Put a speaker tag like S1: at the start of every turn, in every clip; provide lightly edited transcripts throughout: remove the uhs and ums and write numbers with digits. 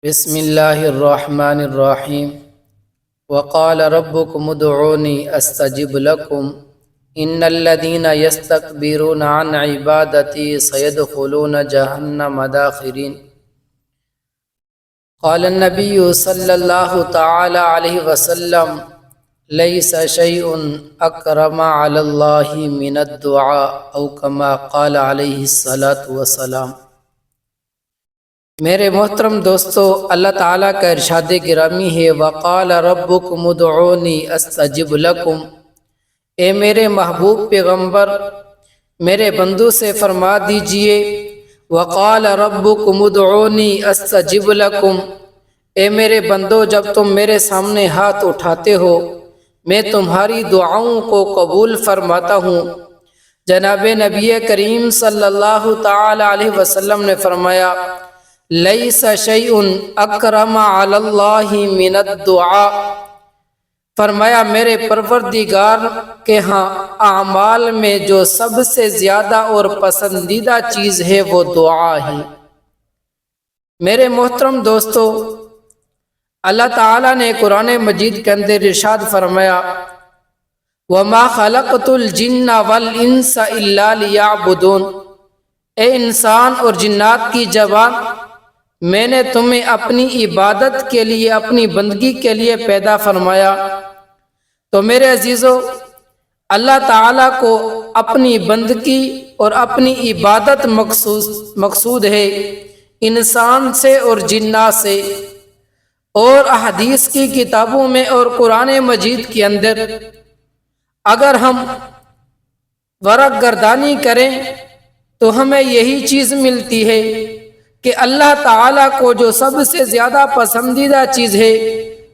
S1: بسم اللہ الرحمن الرحیم وقال ربکم ادعونی استجب لکم ان الذین یستکبرون عن عبادتی سیدخلون جہنم داخرین۔ قال النبی صلی اللہ تعالی علیہ وسلم لیس شیء اکرم علی اللہ من الدعاء او کما قال علیہ الصلاۃ والسلام۔ میرے محترم دوستو، اللہ تعالیٰ کا ارشاد گرامی ہے وقال ربکم ادعونی استجب لکم۔ اے میرے محبوب پیغمبر، میرے بندوں سے فرما دیجئے وقال ربکم ادعونی استجب لکم۔ اے میرے بندو، جب تم میرے سامنے ہاتھ اٹھاتے ہو میں تمہاری دعاؤں کو قبول فرماتا ہوں۔ جناب نبی کریم صلی اللہ تعالی علیہ وسلم نے فرمایا لیس شیء اکرم علی اللہ من الدعاء۔ فرمایا میرے پروردگار کے ہاں اعمال میں جو سب سے زیادہ اور پسندیدہ چیز ہے وہ دعا ہے۔ میرے محترم دوستو، اللہ تعالیٰ نے قرآن مجید کے اندر ارشاد فرمایا وما خلقت الجن والانس الا لیعبدون۔ اے انسان اور جنات کی جوان، میں نے تمہیں اپنی عبادت کے لیے، اپنی بندگی کے لیے پیدا فرمایا۔ تو میرے عزیزو، اللہ تعالیٰ کو اپنی بندگی اور اپنی عبادت مقصود ہے انسان سے اور جنات سے۔ اور احادیث کی کتابوں میں اور قرآن مجید کے اندر اگر ہم ورق گردانی کریں تو ہمیں یہی چیز ملتی ہے کہ اللہ تعالیٰ کو جو سب سے زیادہ پسندیدہ چیز ہے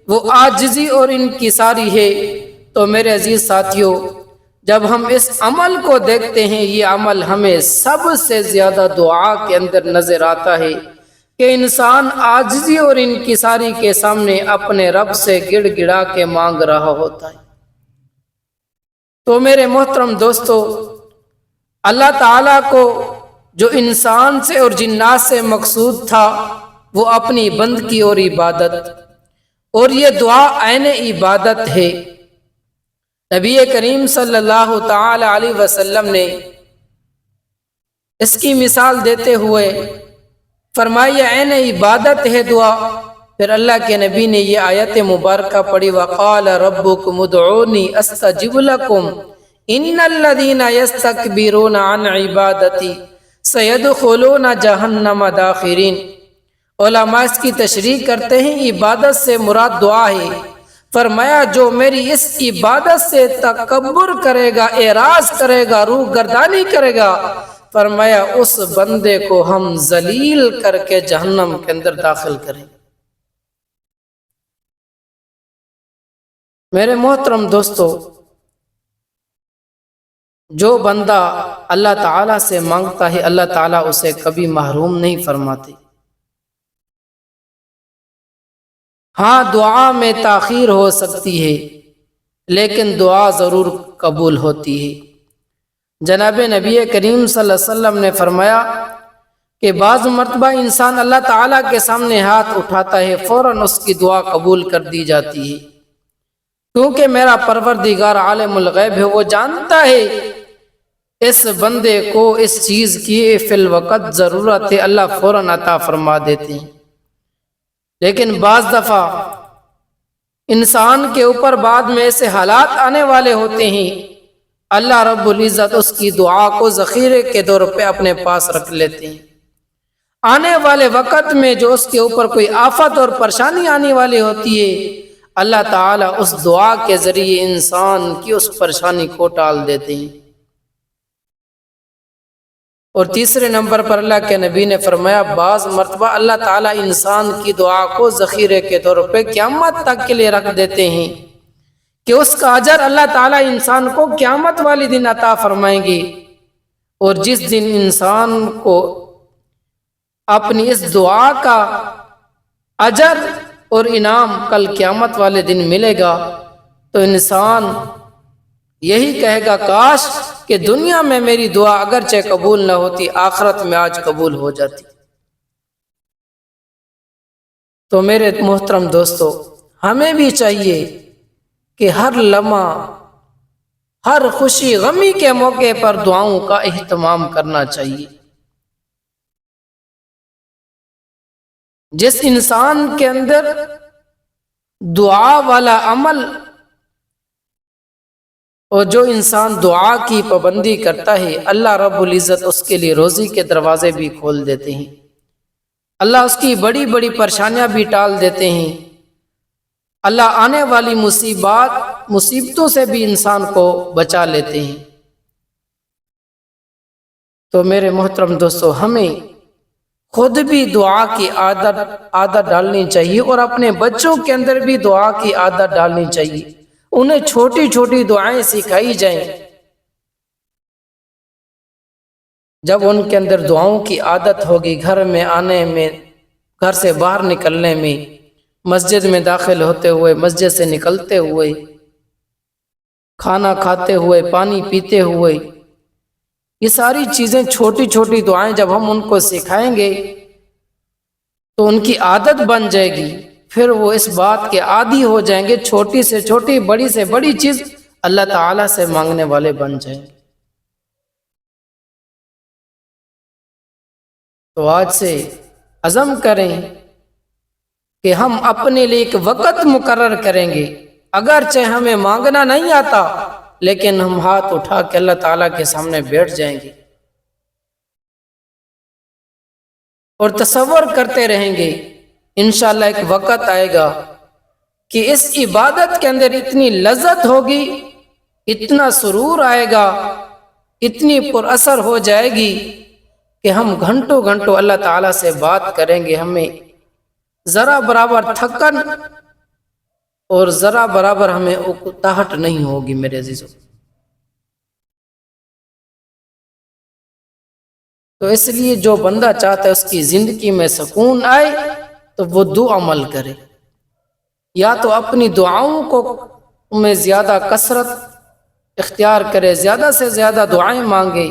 S1: وہ عاجزی اور انکساری ہے۔ تو میرے عزیز ساتھیو، جب ہم اس عمل کو دیکھتے ہیں، یہ عمل ہمیں سب سے زیادہ دعا کے اندر نظر آتا ہے کہ انسان عاجزی اور انکساری کے سامنے اپنے رب سے گڑ گڑا کے مانگ رہا ہوتا ہے۔ تو میرے محترم دوستو، اللہ تعالیٰ کو جو انسان سے اور جنات سے مقصود تھا وہ اپنی بندگی اور عبادت، اور یہ دعا عین عبادت ہے۔ نبی کریم صلی اللہ تعالی علیہ وسلم نے اس کی مثال دیتے ہوئے فرمایا عین عبادت ہے دعا۔ پھر اللہ کے نبی نے یہ آیت مبارکہ پڑھی وقال ربکم ادعونی استجب لکم ان الذین یستکبرون عن عبادتی سیدخلون جہنم داخرین۔ علماء اس کی تشریح کرتے ہیں عبادت سے مراد دعا ہے۔ فرمایا جو میری اس عبادت سے تکبر کرے گا، اعراض کرے گا، روح گردانی کرے گا، فرمایا اس بندے کو ہم ذلیل کر کے جہنم کے اندر داخل کریں گے۔ میرے محترم دوستو، جو بندہ اللہ تعالیٰ سے مانگتا ہے اللہ تعالیٰ اسے کبھی محروم نہیں فرماتے۔ ہاں دعا میں تاخیر ہو سکتی ہے لیکن دعا ضرور قبول ہوتی ہے۔ جناب نبی کریم صلی اللہ علیہ وسلم نے فرمایا کہ بعض مرتبہ انسان اللہ تعالیٰ کے سامنے ہاتھ اٹھاتا ہے، فوراً اس کی دعا قبول کر دی جاتی ہے، کیونکہ میرا پروردگار عالم الغیب ہے، وہ جانتا ہے اس بندے کو اس چیز کی فی الوقت ضرورت ہے، اللہ فوراً عطا فرما دیتے ہیں۔ لیکن بعض دفعہ انسان کے اوپر بعد میں ایسے حالات آنے والے ہوتے ہیں، اللہ رب العزت اس کی دعا کو ذخیرے کے طور پہ اپنے پاس رکھ لیتے ہیں۔ آنے والے وقت میں جو اس کے اوپر کوئی آفت اور پریشانی آنے والی ہوتی ہے، اللہ تعالیٰ اس دعا کے ذریعے انسان کی اس پریشانی کو ٹال دیتے ہیں۔ اور تیسرے نمبر پر اللہ کے نبی نے فرمایا بعض مرتبہ اللہ تعالیٰ انسان کی دعا کو ذخیرے کے طور پہ قیامت تک کے لیے رکھ دیتے ہیں کہ اس کا اجر اللہ تعالیٰ انسان کو قیامت والی دن عطا فرمائیں گے۔ اور جس دن انسان کو اپنی اس دعا کا اجر اور انعام کل قیامت والے دن ملے گا تو انسان یہی کہے گا کاش کہ دنیا میں میری دعا اگرچہ قبول نہ ہوتی، آخرت میں آج قبول ہو جاتی۔ تو میرے محترم دوستو، ہمیں بھی چاہیے کہ ہر لمحہ، ہر خوشی غمی کے موقع پر دعاؤں کا اہتمام کرنا چاہیے۔ جس انسان کے اندر دعا والا عمل، اور جو انسان دعا کی پابندی کرتا ہے، اللہ رب العزت اس کے لیے روزی کے دروازے بھی کھول دیتے ہیں، اللہ اس کی بڑی بڑی پریشانیاں بھی ٹال دیتے ہیں، اللہ آنے والی مصیبتوں سے بھی انسان کو بچا لیتے ہیں۔ تو میرے محترم دوستو، ہمیں خود بھی دعا کی عادت ڈالنی چاہیے، اور اپنے بچوں کے اندر بھی دعا کی عادت ڈالنی چاہیے۔ انہیں چھوٹی چھوٹی دعائیں سکھائی جائیں۔ جب ان کے اندر دعاؤں کی عادت ہوگی، گھر میں آنے میں، گھر سے باہر نکلنے میں، مسجد میں داخل ہوتے ہوئے، مسجد سے نکلتے ہوئے، کھانا کھاتے ہوئے، پانی پیتے ہوئے، یہ ساری چیزیں چھوٹی چھوٹی دعائیں جب ہم ان کو سکھائیں گے تو ان کی عادت بن جائے گی، پھر وہ اس بات کے عادی ہو جائیں گے، چھوٹی سے چھوٹی، بڑی سے بڑی چیز اللہ تعالیٰ سے مانگنے والے بن جائیں گے۔ تو آج سے عزم کریں کہ ہم اپنے لیے ایک وقت مقرر کریں گے، اگرچہ ہمیں مانگنا نہیں آتا، لیکن ہم ہاتھ اٹھا کے اللہ تعالیٰ کے سامنے بیٹھ جائیں گے اور تصور کرتے رہیں گے، انشاءاللہ ایک وقت آئے گا کہ اس عبادت کے اندر اتنی لذت ہوگی، اتنا سرور آئے گا، اتنی پر اثر ہو جائے گی کہ ہم گھنٹوں گھنٹوں اللہ تعالیٰ سے بات کریں گے، ہمیں ذرا برابر تھکن اور ذرا برابر ہمیں اکتاہٹ نہیں ہوگی۔ میرے عزیزوں، تو اس لیے جو بندہ چاہتا ہے اس کی زندگی میں سکون آئے تو وہ دو عمل کرے، یا تو اپنی دعاؤں کو میں زیادہ کثرت اختیار کرے، زیادہ سے زیادہ دعائیں مانگے،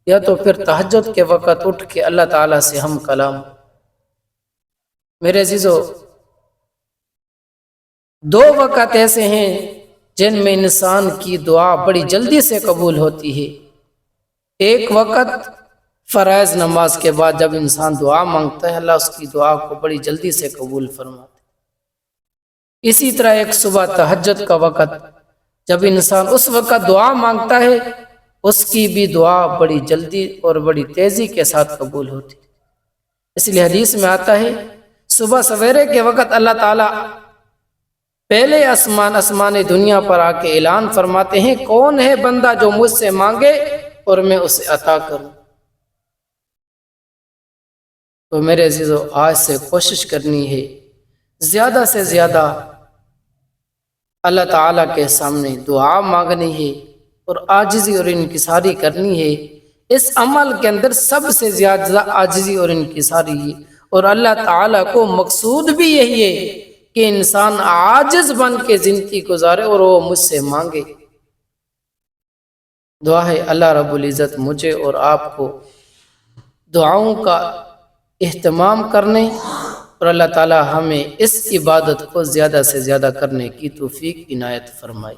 S1: یا تو پھر تہجد کے وقت اٹھ کے اللہ تعالیٰ سے ہم کلام۔ میرے عزیزو، دو وقت ایسے ہیں جن میں انسان کی دعا بڑی جلدی سے قبول ہوتی ہے۔ ایک وقت فرائض نماز کے بعد جب انسان دعا مانگتا ہے، اللہ اس کی دعا کو بڑی جلدی سے قبول فرماتا ہے۔ اسی طرح ایک صبح تہجد کا وقت، جب انسان اس وقت دعا مانگتا ہے، اس کی بھی دعا بڑی جلدی اور بڑی تیزی کے ساتھ قبول ہوتی ہے۔ اس لیے حدیث میں آتا ہے، صبح سویرے کے وقت اللہ تعالیٰ پہلے آسمان دنیا پر آ کے اعلان فرماتے ہیں، کون ہے بندہ جو مجھ سے مانگے اور میں اسے عطا کروں۔ تو میرے عزیزو، آج سے کوشش کرنی ہے، زیادہ سے زیادہ اللہ تعالیٰ کے سامنے دعا مانگنی ہے اور عاجزی اور انکساری کرنی ہے۔ اس عمل کے اندر سب سے زیادہ عاجزی اور انکساری ہے، اور اللہ تعالیٰ کو مقصود بھی یہی ہے کہ انسان عاجز بن کے زندگی گزارے اور وہ مجھ سے مانگے۔ دعا ہے اللہ رب العزت مجھے اور آپ کو دعاؤں کا اہتمام کرنے، اور اللہ تعالیٰ ہمیں اس عبادت کو زیادہ سے زیادہ کرنے کی توفیق عنایت فرمائے۔